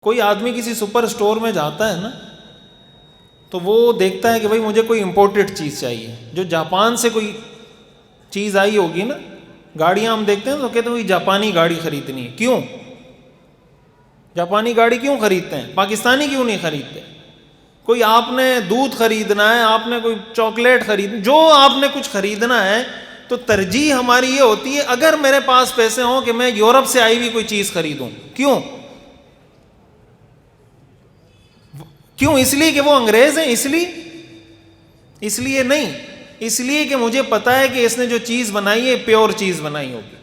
کوئی آدمی کسی سپر اسٹور میں جاتا ہے نا تو وہ دیکھتا ہے کہ بھائی مجھے کوئی امپورٹڈ چیز چاہیے، جو جاپان سے کوئی چیز آئی ہوگی نا، گاڑیاں ہم دیکھتے ہیں تو کہتے ہیں وہی جاپانی گاڑی خریدنی ہے۔ کیوں جاپانی گاڑی کیوں خریدتے ہیں؟ پاکستانی کیوں نہیں خریدتے؟ کوئی آپ نے دودھ خریدنا ہے، آپ نے کوئی چاکلیٹ خرید، جو آپ نے کچھ خریدنا ہے تو ترجیح ہماری یہ ہوتی ہے اگر میرے پاس پیسے ہوں کہ میں یورپ سے آئی ہوئی کوئی چیز خریدوں۔ کیوں؟ اس لیے کہ وہ انگریز ہیں، اس لیے نہیں، اس لیے کہ مجھے پتا ہے کہ اس نے جو چیز بنائی ہے پیور چیز بنائی ہوگی،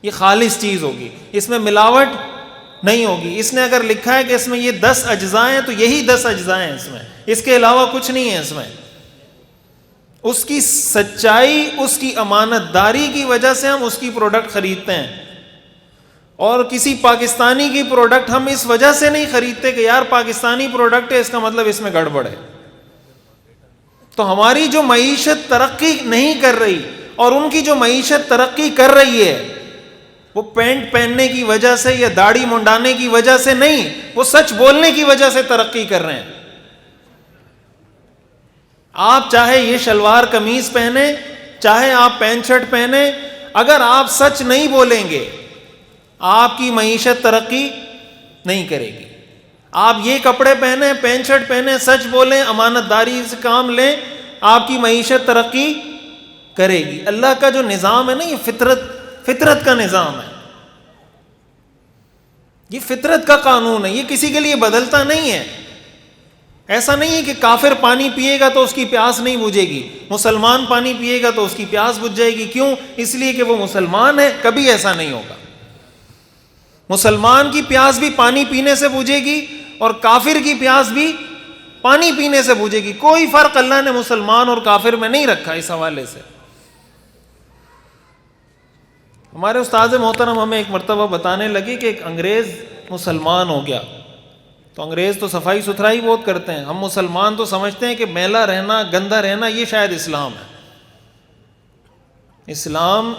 یہ خالص چیز ہوگی، اس میں ملاوٹ نہیں ہوگی۔ اس نے اگر لکھا ہے کہ اس میں یہ 10 اجزاء ہیں تو یہی 10 اجزاء ہیں اس میں، اس کے علاوہ کچھ نہیں ہے اس میں۔ اس کی سچائی، اس کی امانت داری کی وجہ سے ہم اس کی پروڈکٹ خریدتے ہیں، اور کسی پاکستانی کی پروڈکٹ ہم اس وجہ سے نہیں خریدتے کہ یار پاکستانی پروڈکٹ ہے اس کا مطلب اس میں گڑبڑ ہے۔ تو ہماری جو معیشت ترقی نہیں کر رہی اور ان کی جو معیشت ترقی کر رہی ہے وہ پینٹ پہننے کی وجہ سے یا داڑھی منڈانے کی وجہ سے نہیں، وہ سچ بولنے کی وجہ سے ترقی کر رہے ہیں۔ آپ چاہے یہ شلوار قمیض پہنے، چاہے آپ پینٹ شرٹ پہنے، اگر آپ سچ نہیں بولیں گے آپ کی معیشت ترقی نہیں کرے گی۔ آپ یہ کپڑے پہنے، پینٹ شرٹ پہنے، سچ بولیں، امانت داری سے کام لیں، آپ کی معیشت ترقی کرے گی۔ اللہ کا جو نظام ہے نا، یہ فطرت کا نظام ہے، یہ فطرت کا قانون ہے، یہ کسی کے لیے بدلتا نہیں ہے۔ ایسا نہیں ہے کہ کافر پانی پیے گا تو اس کی پیاس نہیں بجھے گی، مسلمان پانی پیے گا تو اس کی پیاس بجھ جائے گی۔ کیوں؟ اس لیے کہ وہ مسلمان ہے، کبھی ایسا نہیں ہوگا۔ مسلمان کی پیاس بھی پانی پینے سے بجھے گی اور کافر کی پیاس بھی پانی پینے سے بجھے گی۔ کوئی فرق اللہ نے مسلمان اور کافر میں نہیں رکھا اس حوالے سے۔ ہمارے استاد محترم ہمیں ایک مرتبہ بتانے لگے کہ ایک انگریز مسلمان ہو گیا، تو انگریز تو صفائی ستھرائی بہت کرتے ہیں، ہم مسلمان تو سمجھتے ہیں کہ میلا رہنا، گندا رہنا یہ شاید اسلام ہے۔ اسلام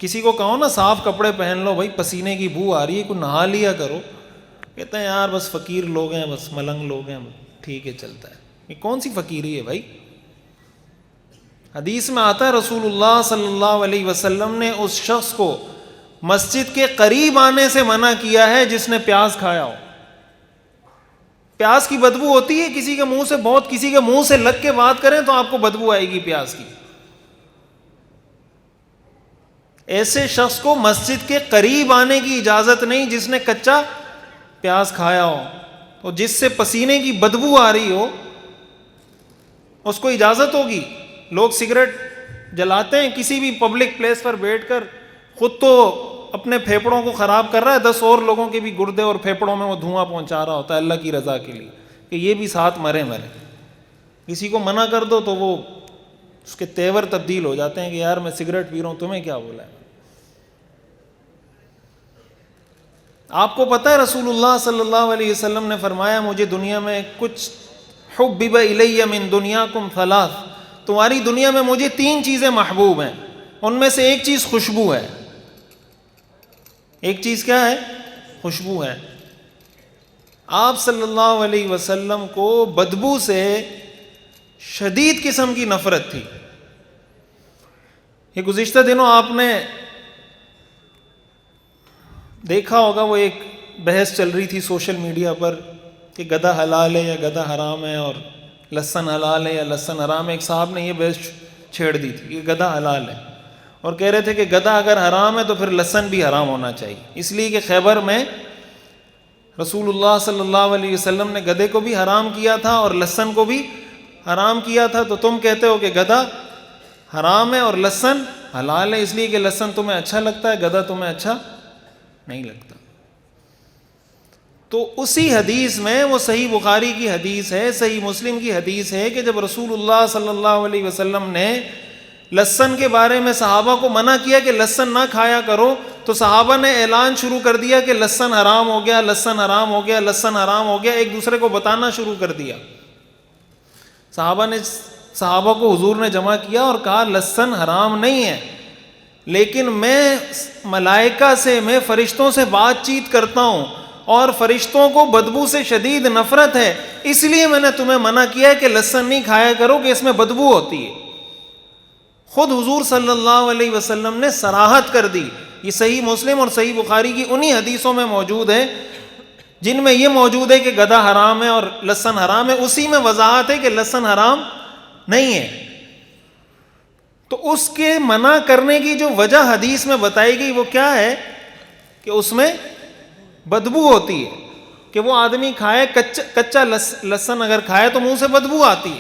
کسی کو کہو نا صاف کپڑے پہن لو، بھائی پسینے کی بو آ رہی ہے کوئی نہا لیا کرو، کہتے ہیں یار بس فقیر لوگ ہیں، بس ملنگ لوگ ہیں، ٹھیک ہے چلتا ہے۔ یہ کون سی فقیری ہے بھائی؟ حدیث میں آتا ہے رسول اللہ صلی اللہ علیہ وسلم نے اس شخص کو مسجد کے قریب آنے سے منع کیا ہے جس نے پیاز کھایا ہو۔ پیاز کی بدبو ہوتی ہے کسی کے منہ سے، بہت کسی کے منہ سے لگ کے بات کریں تو آپ کو بدبو آئے گی پیاز کی۔ ایسے شخص کو مسجد کے قریب آنے کی اجازت نہیں جس نے کچا پیاز کھایا ہو، تو جس سے پسینے کی بدبو آ رہی ہو اس کو اجازت ہوگی؟ لوگ سگریٹ جلاتے ہیں کسی بھی پبلک پلیس پر بیٹھ کر، خود تو اپنے پھیپڑوں کو خراب کر رہا ہے، 10 اور لوگوں کے بھی گردے اور پھیپڑوں میں وہ دھواں پہنچا رہا ہوتا ہے اللہ کی رضا کے لیے کہ یہ بھی ساتھ مرے۔ کسی کو منع کر دو تو وہ اس کے تیور تبدیل ہو جاتے ہیں کہ یار میں سگریٹ پی رہا ہوں، تمہیں کیا بولا ہے؟ آپ کو پتہ ہے رسول اللہ صلی اللہ علیہ وسلم نے فرمایا مجھے دنیا میں کچھ حبب الی من دنیاکم ثلاث، تمہاری دنیا میں مجھے 3 چیزیں محبوب ہیں، ان میں سے ایک چیز خوشبو ہے۔ ایک چیز کیا ہے؟ خوشبو ہے۔ آپ صلی اللہ علیہ وسلم کو بدبو سے شدید قسم کی نفرت تھی۔ یہ گزشتہ دنوں آپ نے دیکھا ہوگا، وہ ایک بحث چل رہی تھی سوشل میڈیا پر کہ گدھا حلال ہے یا گدھا حرام ہے، اور لہسن حلال ہے یا لہسن حرام ہے۔ ایک صاحب نے یہ بحث چھیڑ دی تھی کہ گدھا حلال ہے، اور کہہ رہے تھے کہ گدھا اگر حرام ہے تو پھر لہسن بھی حرام ہونا چاہیے، اس لیے کہ خیبر میں رسول اللہ صلی اللہ علیہ وسلم نے گدھے کو بھی حرام کیا تھا اور لہسن کو بھی حرام کیا تھا، تو تم کہتے ہو کہ گدھا حرام ہے اور لہسن حلال ہے، اس لیے کہ لہسن تمہیں اچھا لگتا ہے، گدھا تمہیں اچھا نہیں لگتا۔ تو اسی حدیث میں، وہ صحیح بخاری کی حدیث ہے، صحیح مسلم کی حدیث ہے کہ جب رسول اللہ صلی اللہ علیہ وسلم نے لہسن کے بارے میں صحابہ کو منع کیا کہ لہسن نہ کھایا کرو، تو صحابہ نے اعلان شروع کر دیا کہ لہسن حرام ہو گیا، لہسن حرام ہو گیا، لہسن حرام ہو گیا، ایک دوسرے کو بتانا شروع کر دیا۔ صحابہ کو حضور نے جمع کیا اور کہا لہسن حرام نہیں ہے، لیکن میں ملائکہ سے، میں فرشتوں سے بات چیت کرتا ہوں اور فرشتوں کو بدبو سے شدید نفرت ہے، اس لیے میں نے تمہیں منع کیا ہے کہ لہسن نہیں کھایا کرو کہ اس میں بدبو ہوتی ہے۔ خود حضور صلی اللہ علیہ وسلم نے صراحت کر دی، یہ صحیح مسلم اور صحیح بخاری کی انہی حدیثوں میں موجود ہے جن میں یہ موجود ہے کہ گدھا حرام ہے اور لہسن حرام ہے، اسی میں وضاحت ہے کہ لہسن حرام نہیں ہے۔ تو اس کے منع کرنے کی جو وجہ حدیث میں بتائی گئی وہ کیا ہے کہ اس میں بدبو ہوتی ہے، کہ وہ آدمی کھائے کچا لہسن اگر کھائے تو منہ سے بدبو آتی ہے۔